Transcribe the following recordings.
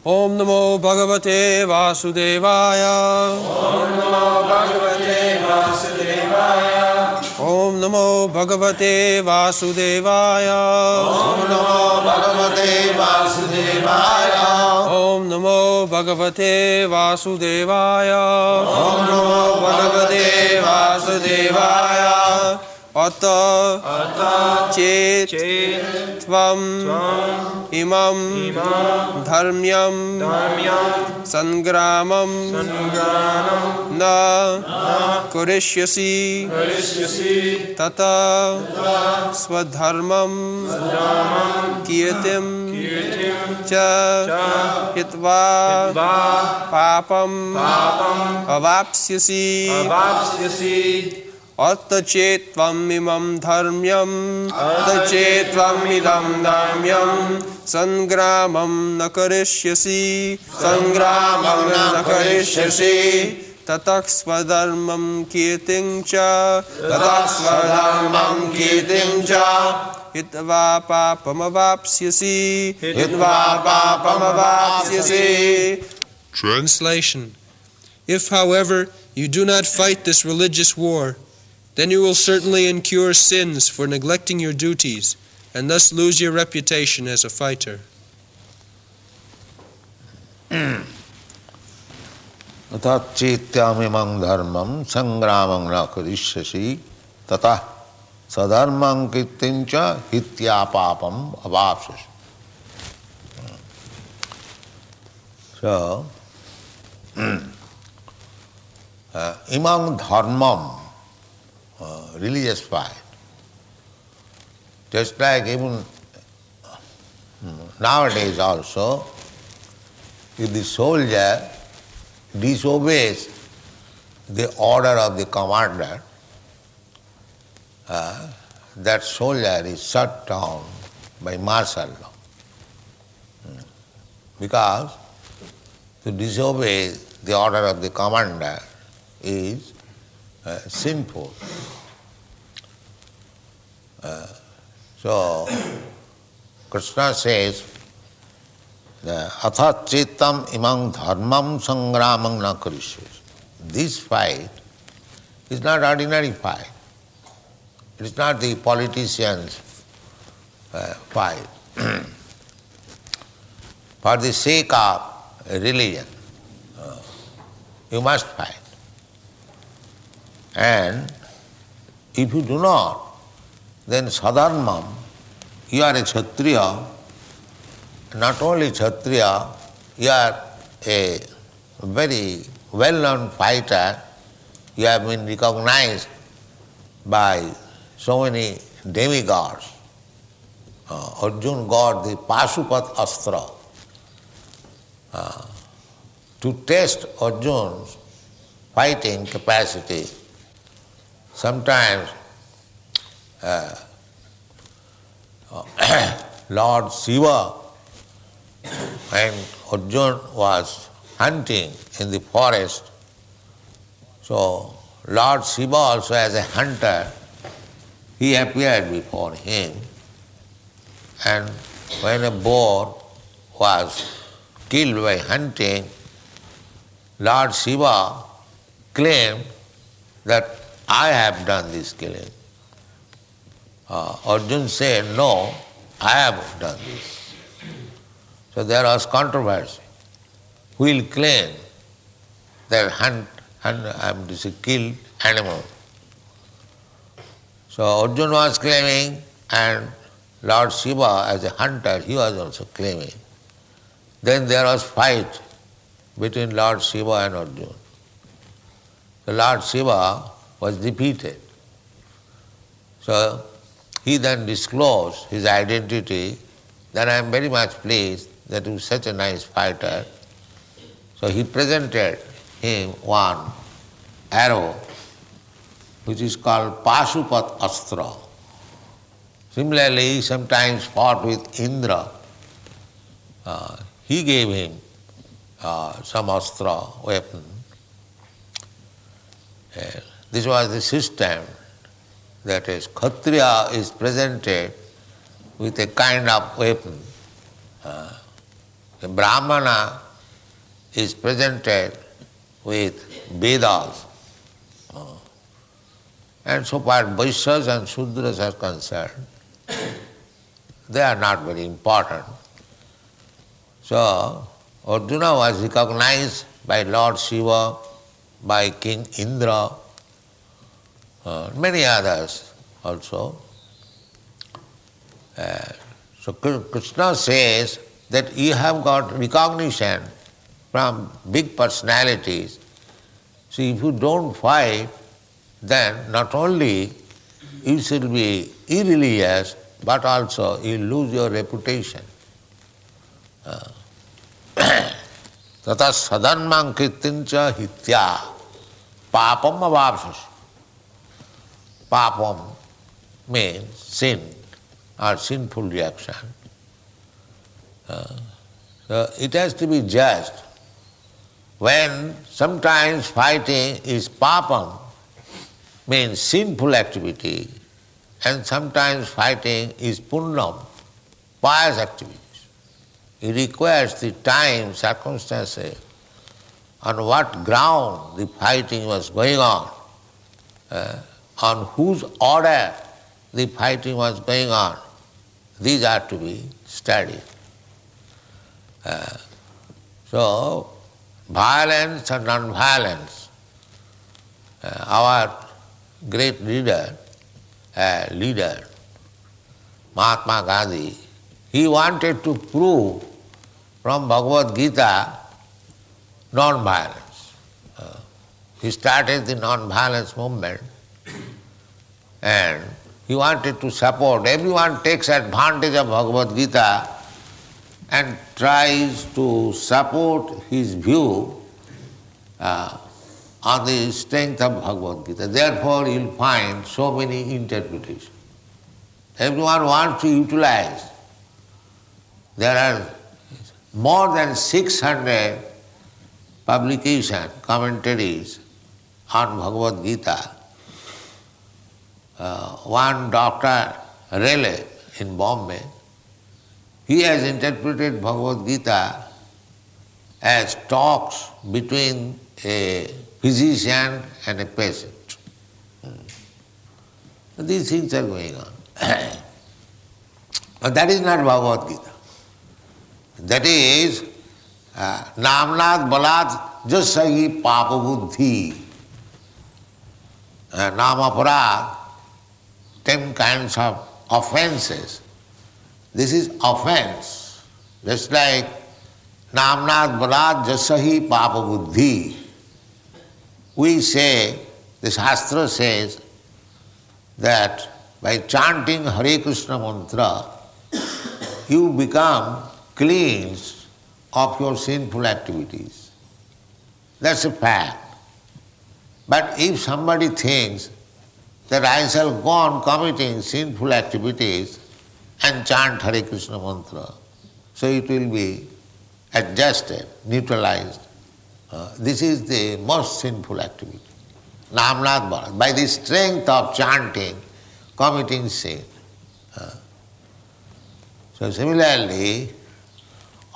Om Namo Bhagavate Vasudevaya. Om Namo Bhagavate Vasudevaya. Om Namo Bhagavate Vasudevaya. Om Namo Bhagavate Vasudevaya. Om Namo Bhagavate Vasudevaya. Om Namo Bhagavate Vasudevaya. Ata Chet Tvam Imam Dharmyam Sangramam Na Kurishyasi Tata Swadharmam Kirtim Cha Hitva Papam Avapsyasi Attachetvam imam dharmyam Attachetvam idam dharmyam Sangramam nakarishyasi Sangramam nakarishyasi Tataksvadharmam kirtincha Tataksvadharmam kirtincha Hitva papam avapsyasi Hitva papam avapsyasi. Translation. If, however, you do not fight this religious war, then you will certainly incur sins for neglecting your duties, and thus lose your reputation as a fighter. Tata chetyamimam dharmam sangramam na karishyasi tata sadharmam kirtincha hityapapam avapsyasi. So, imam dharmam, religious fight. Just like even nowadays also, if the soldier disobeys the order of the commander, that soldier is shut down by martial law. Because to disobey the order of the commander is sinful. So, Krishna says, Atha chetam imam dharmam sangramam na karishyasi. This fight is not ordinary fight. It is not the politician's fight. For the sake of religion, you must fight. And if you do not, then sadharmam, you are a Kshatriya. Not only Kshatriya, you are a very well-known fighter. You have been recognized by so many demigods. Arjuna got the Pasupat Astra. To test Arjuna's fighting capacity, sometimes Lord Shiva, when Arjuna was hunting in the forest, so Lord Shiva also as a hunter, he appeared before him, and when a boar was killed by hunting, Lord Shiva claimed that I have done this killing. Arjuna said, no, I have done this. So there was controversy. Who will claim that I'm this killed animal? So Arjuna was claiming, and Lord Shiva as a hunter, he was also claiming. Then there was fight between Lord Shiva and Arjuna. The Lord Shiva was defeated. So he then disclosed his identity, that I am very much pleased that you are such a nice fighter. So he presented him one arrow, which is called Pasupat Astra. Similarly, he sometimes fought with Indra. He gave him some astra, weapon. This was the system, that is, Kshatriya is presented with a kind of weapon The Brahmana is presented with Vedas. And so far Vaishyas and Shudras are concerned, they are not very important. So Arjuna was recognized by Lord Shiva, by King Indra, many others also. So Krishna says that you have got recognition from big personalities. So if you don't fight, then not only you shall be irreligious, but also you lose your reputation. Tata sadanmang kirtincha hitya papam avapsas. Papam means sin or sinful reaction. So it has to be just. When sometimes fighting is papam, means sinful activity, and sometimes fighting is punnam, pious activities. It requires the time, circumstances, on what ground the fighting was going on whose order the fighting was going on. These are to be studied. So, violence and non-violence. Our great leader, Mahatma Gandhi, he wanted to prove from Bhagavad Gita non-violence. He started the non-violence movement and he wanted to support. Everyone takes advantage of Bhagavad Gita and tries to support his view on the strength of Bhagavad Gita. Therefore, you'll find so many interpretations. Everyone wants to utilize. There are more than 600 publications, commentaries on Bhagavad Gita. One Dr. Raleigh in Bombay, he has interpreted Bhagavad Gita as talks between a physician and a patient. These things are going on. But that is not Bhagavad Gita. That is Namnad Balad Jasahi Papa Buddhi. Namaparad, 10 kinds of offenses. This is offense. Just like Namnad Balad Jasahi Papa Buddhi. We say, the Shastra says that by chanting Hare Krishna mantra, you become cleansed of your sinful activities. That's a fact. But if somebody thinks that I shall go on committing sinful activities and chant Hare Krishna mantra, so it will be adjusted, neutralized. This is the most sinful activity. Namnad Bharat. By the strength of chanting, committing sin. So similarly,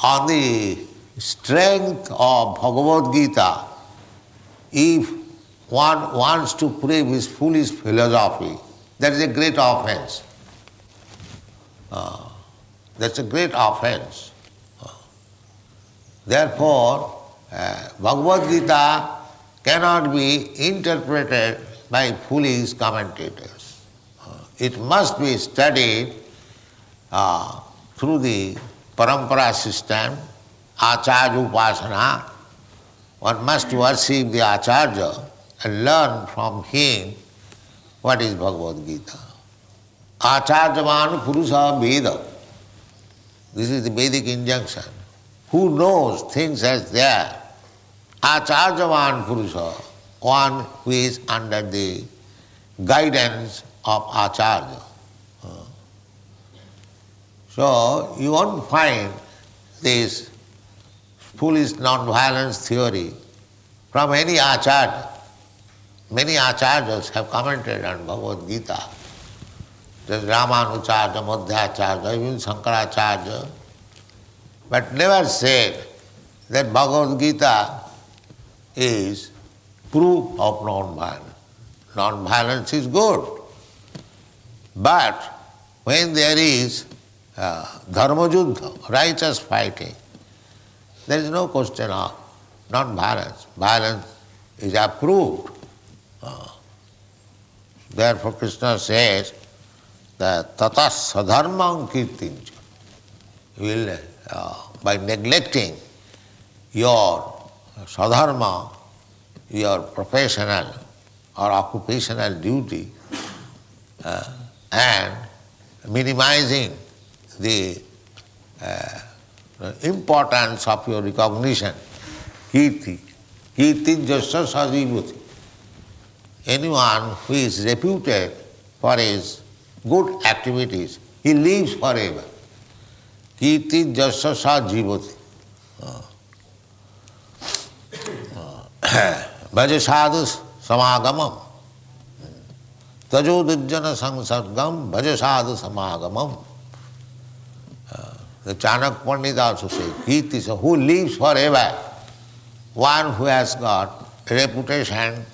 on the strength of Bhagavad Gita, if one wants to prove his foolish philosophy, that is a great offense. That's a great offense. Therefore, Bhagavad Gita cannot be interpreted by foolish commentators. It must be studied through the parampara system, Acharya Upasana. One must worship the Acharya and learn from him what is Bhagavad Gita. Acharyavan Purusha Veda. This is the Vedic injunction. Who knows things as they are? Acharyavan Purusha, one who is under the guidance of Acharya. So you won't find this foolish non-violence theory from any Acharya. Many Acharyas have commented on Bhagavad Gita. There's Ramanujarya, Madhyacharya, even Shankaracharya. but never said that Bhagavad Gita is proof of non-violence. Non-violence is good. But when there is dharma juddha, righteous fighting, there is no question of non-violence. Violence is approved. Therefore Krishna says that tatas sadharmam kirtincha. You will, by neglecting your sadharma, your professional or occupational duty, and minimizing the importance of your recognition, kirti, kirti jasya sajivati. Anyone who is reputed for his good activities, he lives forever. Kirti jasya sajivati. Bhaja sadhu samagamam. Tajo durjana sangsargam bhaja sadhu samagamam. The Chanak Pandit also says, Kirti, so who lives forever? One who has got a reputation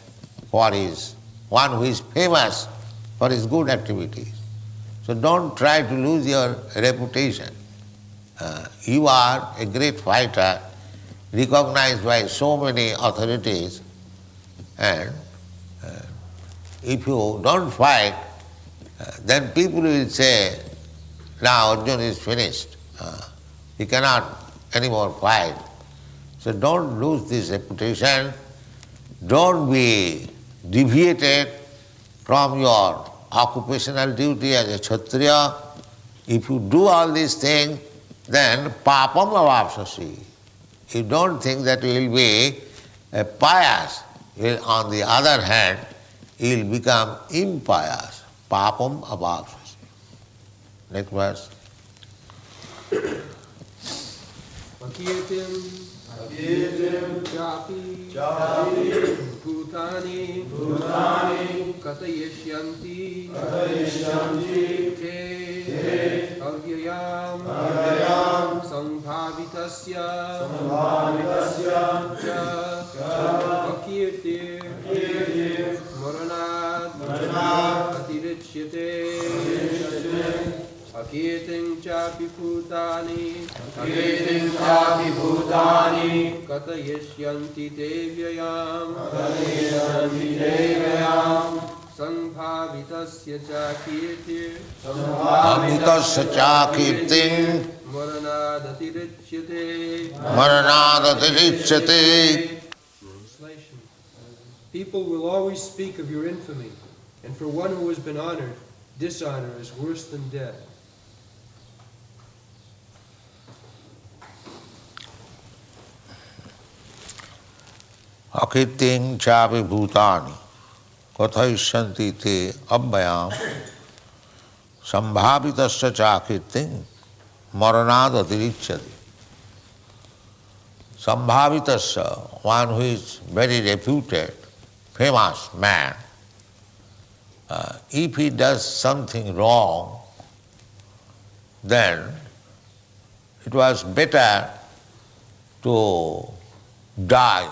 for his, one who is famous for his good activities. So don't try to lose your reputation. You are a great fighter, recognized by so many authorities, and if you don't fight, then people will say, now Arjuna is finished. He cannot anymore fight. So don't lose this reputation. Don't be deviated from your occupational duty as a Kshatriya. If you do all these things, then papam avapsasi. You don't think that you will be pious. On the other hand, you will become impious. Papam avapsasi. Next verse. Akirtim chapi bhutani katayishyanti te avyayam sambhavitasya cha akirtir maranat atirichyate Akirtim chapi bhutani katayishyanti devyayam sambhavitasya cha kirtir Sambhavitasya cha kirtim maranadatirichyate. Translation. People will always speak of your infamy, and for one who has been honored, dishonor is worse than death. Akirtim chapi bhutani kathayishyanti te abhyayam sambhavitasya cha kirtim maranadatirichyate. Sambhavitasya, one who is very reputed, famous man, if he does something wrong, then it was better to die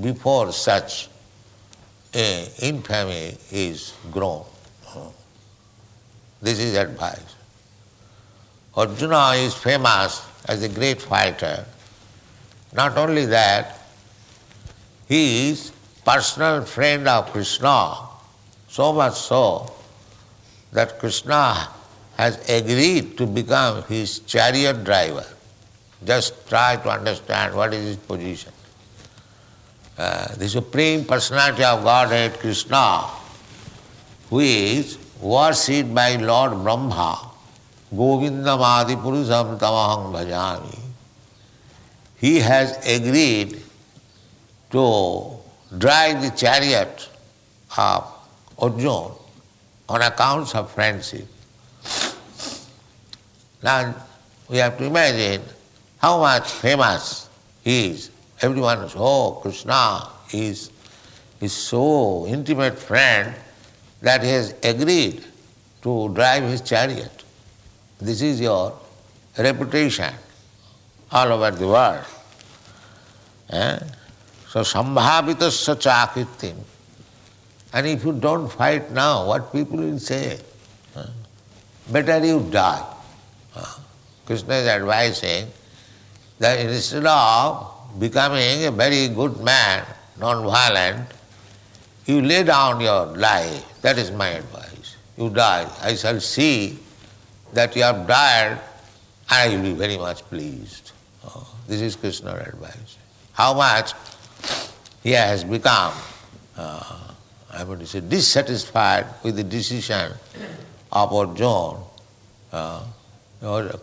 before such infamy is grown. This is advice. Arjuna is famous as a great fighter. Not only that, he is personal friend of Krishna, so much so that Krishna has agreed to become his chariot driver. Just try to understand what is his position. The Supreme Personality of Godhead, Krishna, who is worshipped by Lord Brahma, Govindam Adi Purusham Tamaham Bhajami, he has agreed to drive the chariot of Arjuna on account of friendship. Now we have to imagine how much famous he is. Everyone knows, oh, Krishna is so intimate friend that he has agreed to drive his chariot. This is your reputation. all over the world. Eh? So sambhavitasya chakritim. And if you don't fight now, what people will say? Better you die. Krishna is advising that instead of becoming a very good man, non-violent, you lay down your life. That is my advice. You die. I shall see that you have died, and I will be very much pleased. This is Krishna's advice. How much he has become, dissatisfied with the decision of Arjuna.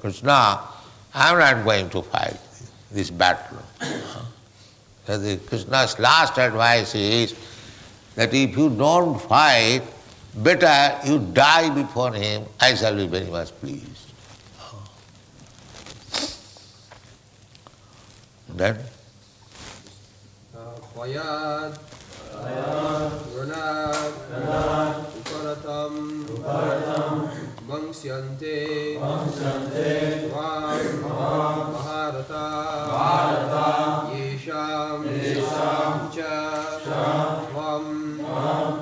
Krishna, I am not going to fight this battle. So Krishna's last advice is that if you don't fight, better you die before him, I shall be very much pleased. Then? Vayad, Vranad, Uparatam, Mangsyante, Vam, Maharata, Yesham, Cha, Vam,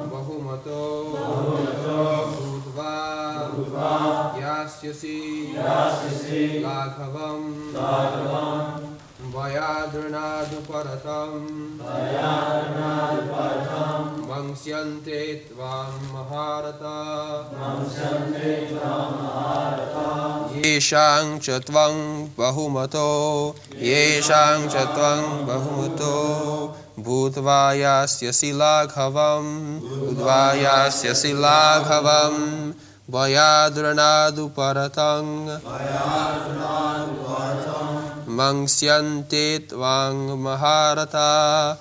Bahumato, Budva, Yasyasi, Laghavam, Vayadranaduparatam, Mangsyante tvam maharata, Yeshang cha tvang bahumato, Yeshang cha tvang bahumato, Bhutvayasyasi laghavam, Bhutvayasyasi laghavam, Vayadranaduparatam, Mangsyante tvang maharata,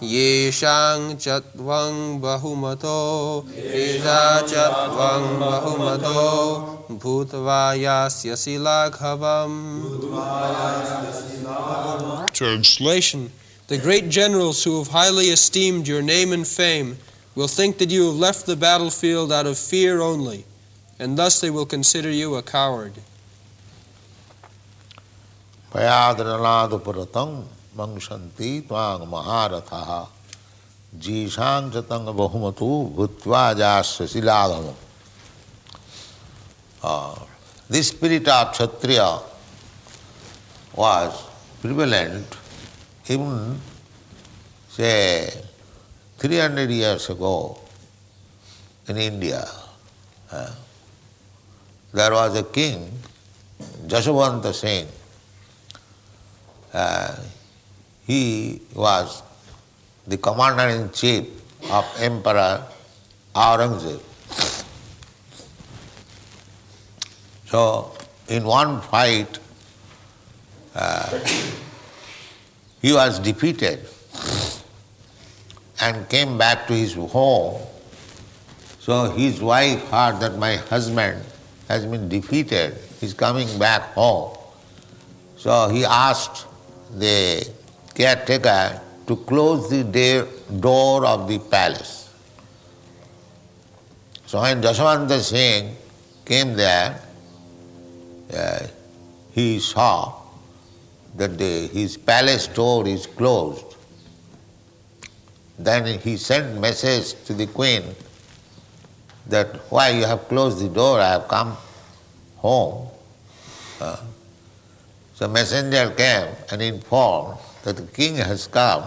Yeshang chatvang bahumato, Yesha chatvang bahumato, Bhutvayasyasi laghavam. Translation: The great generals who have highly esteemed your name and fame will think that you have left the battlefield out of fear only, and thus they will consider you a coward. Payadranaduparatam mangsanti tvang maharatha jishang chatang bahumatu bhutva jasyasi laghavam. This spirit of Kshatriya was prevalent even, say, 300 years ago in India. There was a king, Jasavanta Singh. He was the commander-in-chief of Emperor Aurangzeb. So, in one fight, he was defeated and came back to his home. So his wife heard that my husband has been defeated, he's coming back home. So he asked the caretaker to close the door of the palace. So when Jasavanta Singh came there, he saw that his palace door is closed. Then he sent message to the queen that, why you have closed the door, I have come home. So messenger came and informed that the king has come.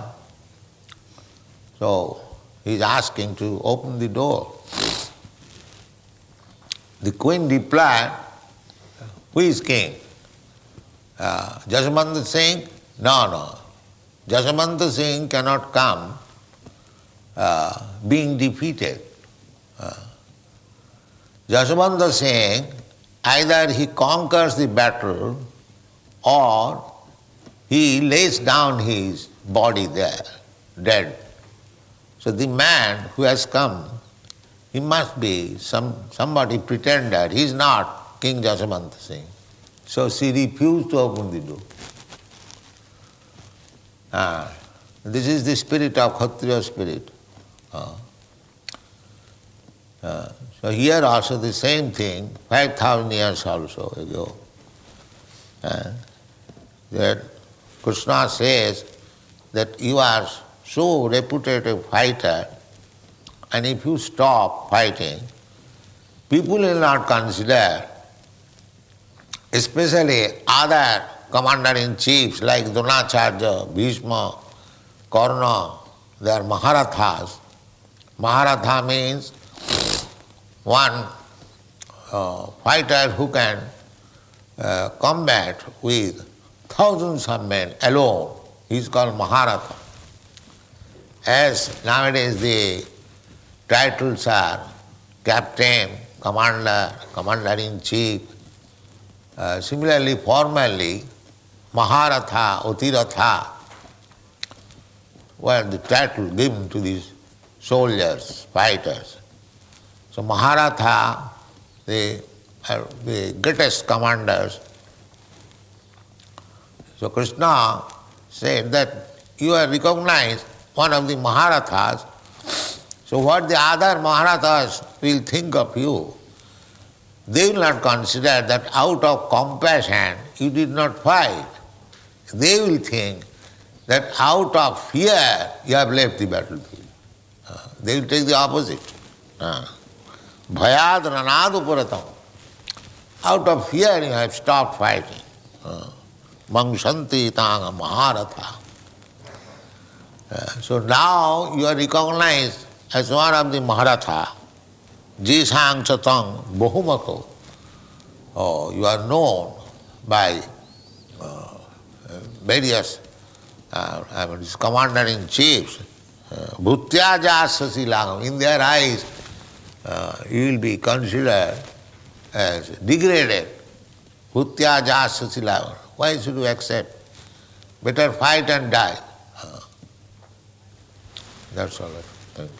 So he is asking to open the door. The queen replied, who is king? Jasavanta Singh? No. Jasavanta Singh cannot come being defeated. Jasavanta Singh, either he conquers the battle or he lays down his body there, dead. So the man who has come, he must be somebody pretender. He is not King Jasavanta Singh. So she refused to open the door. This is the spirit of Kshatriya spirit. So here also the same thing, 5,000 years also ago. That Krishna says that you are so reputed a fighter, and if you stop fighting, people will not consider, especially other commander-in-chiefs like Dronacharya, Bhishma, Karna, they are Maharathas. Maharatha means one fighter who can combat with thousands of men alone. He is called Maharatha. As nowadays the titles are captain, commander, commander-in-chief. Similarly, formally, Maharatha, Utiratha were the title given to these soldiers, fighters. So Maharatha, they are the greatest commanders. So Krishna said that you are recognized one of the Maharathas, so what the other Maharathas will think of you, they will not consider that out of compassion you did not fight. They will think that out of fear you have left the battlefield. They will take the opposite. Bhayad ranad uparatam. Out of fear you have stopped fighting. Mangsanti tanga Maharatha. So now you are recognized as one of the Maharatha. Jisang chatang bahumako. You are known by various commander-in-chiefs. Bhutyaja sasilangam. In their eyes, you will be considered as degraded. Bhutyaja sasilangam. Why should you accept? Better fight and die. That's all. Thank you.